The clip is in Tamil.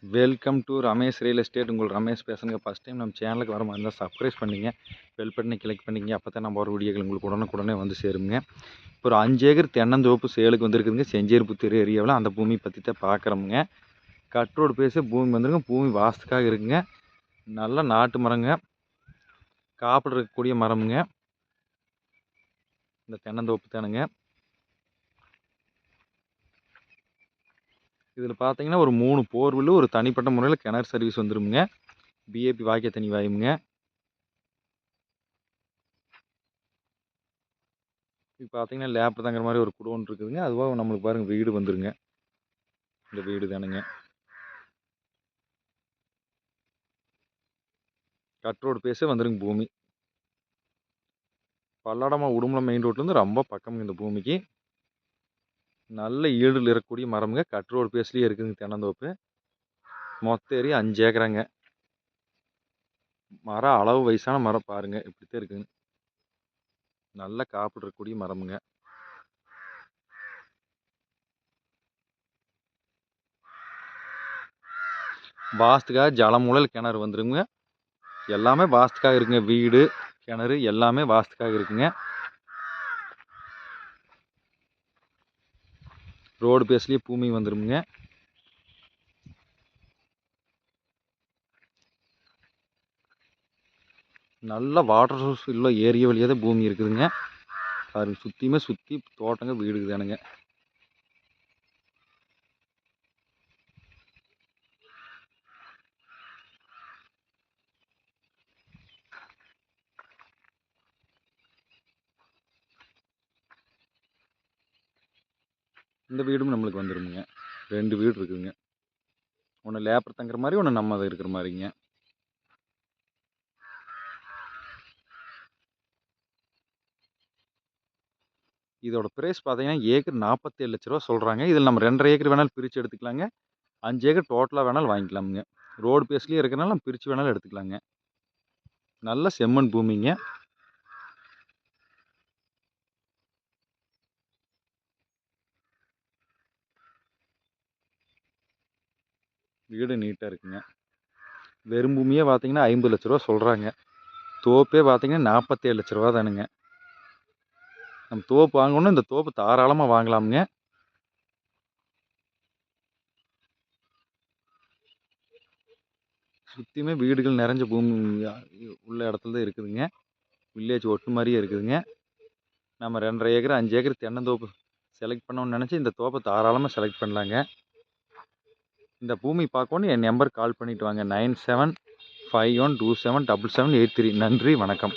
Welcome to Ramesh real estate. உங்கள் ரமேஷ் பேசுங்க. ஃபஸ்ட் டைம் நம்ம சேனலுக்கு வர மாதிரி இருந்தால் சப்ஸ்கிரைப் பண்ணிங்க, பெல் பட்டனை கிளிக் பண்ணிங்க. அப்போ தான் நம்ம ஒரு வீடியோக்கள் உங்களுக்கு உடனுக்குடனே வந்து சேருங்க. இப்போ ஒரு 5 ஏக்கர் தென்னந்தோப்பு சேலுக்கு வந்துருக்குதுங்க. செஞ்சேரிப்புத்தூர் ஏரியாவில் அந்த பூமி பற்றி தான் பார்க்குறோமுங்க. கட் ரோடு பேச பூமி வந்துருங்க. பூமி வாஸ்துக்காக இருக்குங்க. நல்ல நாட்டு மரங்க, காப்பில் இருக்கக்கூடிய மரமுங்க. இந்த தென்னந்தோப்பு தானுங்க. இதில் பார்த்தீங்கன்னா ஒரு 3 போர்வெல், ஒரு தனிப்பட்ட முறையில் கிணறு சர்வீஸ் வந்துருமுங்க. பிஏபி வாய்க்கால் தண்ணி வாயுமுங்க. இப்போ பார்த்தீங்கன்னா லேப்டாப் தாங்கிற மாதிரி ஒரு குடோன் இருக்குதுங்க. அதுவாக நம்மளுக்கு பாருங்கள் வீடு வந்துருங்க. இந்த வீடு தானுங்க. கட் ரோடு பேஸே வந்துருங்க பூமி. பல்லடமா உடுமலை மெயின் ரோட்லேருந்து ரொம்ப பக்கம்ங்க இந்த பூமிக்கு. நல்ல ஈல்டில் இருக்கக்கூடிய மரமுங்க. கட் ரோடு பேஸ்லேயே இருக்குதுங்க தென்னந்தோப்பு. மொத்த ஏரியா 5 ஏக்கராங்க. மரம் அளவு வயசான மரம் பாருங்கள் இப்படித்தான் இருக்குங்க. நல்ல காப்பில் இருக்கக்கூடிய மரமுங்க. வாஸ்துக்காக ஜலமூலையில் கிணறு வந்துருங்க. எல்லாமே வாஸ்துக்காக இருக்குங்க. வீடு, கிணறு எல்லாமே வாஸ்துக்காக இருக்குங்க. ரோடு பேஸ்லேயே பூமி வந்துருமுங்க. நல்ல வாட்டர் சோர்ஸ் உள்ள ஏரியா வழியாக தான் பூமி இருக்குதுங்க. பாருங்க சுற்றியுமே சுற்றி தோட்டங்க வீடு தானுங்க. இந்த வீடும் நம்மளுக்கு வந்துருமுங்க. 2 வீடு இருக்குதுங்க. ஒன்று லேபர் தங்குற மாதிரி, ஒன்று நம்ம இருக்கிற மாதிரிங்க. இதோட ப்ரைஸ் பார்த்தீங்கன்னா ஏக்கர் 47 லட்ச ரூபா சொல்கிறாங்க. இதில் நம்ம 2.5 ஏக்கர் வேணாலும் பிரித்து எடுத்துக்கலாங்க. 5 ஏக்கர் டோட்டலாக வேணாலும் வாங்கிக்கலாமுங்க. ரோடு பேஸ்லேயே இருக்கிறனால நம்ம பிரித்து வேணாலும் எடுத்துக்கலாங்க. நல்ல செம்மண் பூமிங்க. வீடு நீட்டாக இருக்குங்க. வெறும் பூமியே பார்த்தீங்கன்னா 50 லட்ச ரூபா சொல்கிறாங்க. தோப்பே பார்த்தீங்கன்னா 47 லட்ச ரூபா தானுங்க. நம்ம தோப்பு வாங்கணுன்னா இந்த தோப்பு தாராளமாக வாங்கலாமுங்க. சுற்றியுமே வீடுகள் நிறைஞ்ச பூமி உள்ள இடத்துல தான் இருக்குதுங்க. வில்லேஜ் ஒட்டு மாதிரியே இருக்குதுங்க. நம்ம 2.5 ஏக்கர் 5 ஏக்கர் தென்னந்தோப்பு செலக்ட் பண்ணணும்னு நினச்சி இந்த தோப்பை தாராளமாக செலக்ட் பண்ணலாங்க. இந்த பூமி பார்க்கணும் என் நம்பர் கால் பண்ணிவிட்டு வாங்க. 9751277783. நன்றி, வணக்கம்.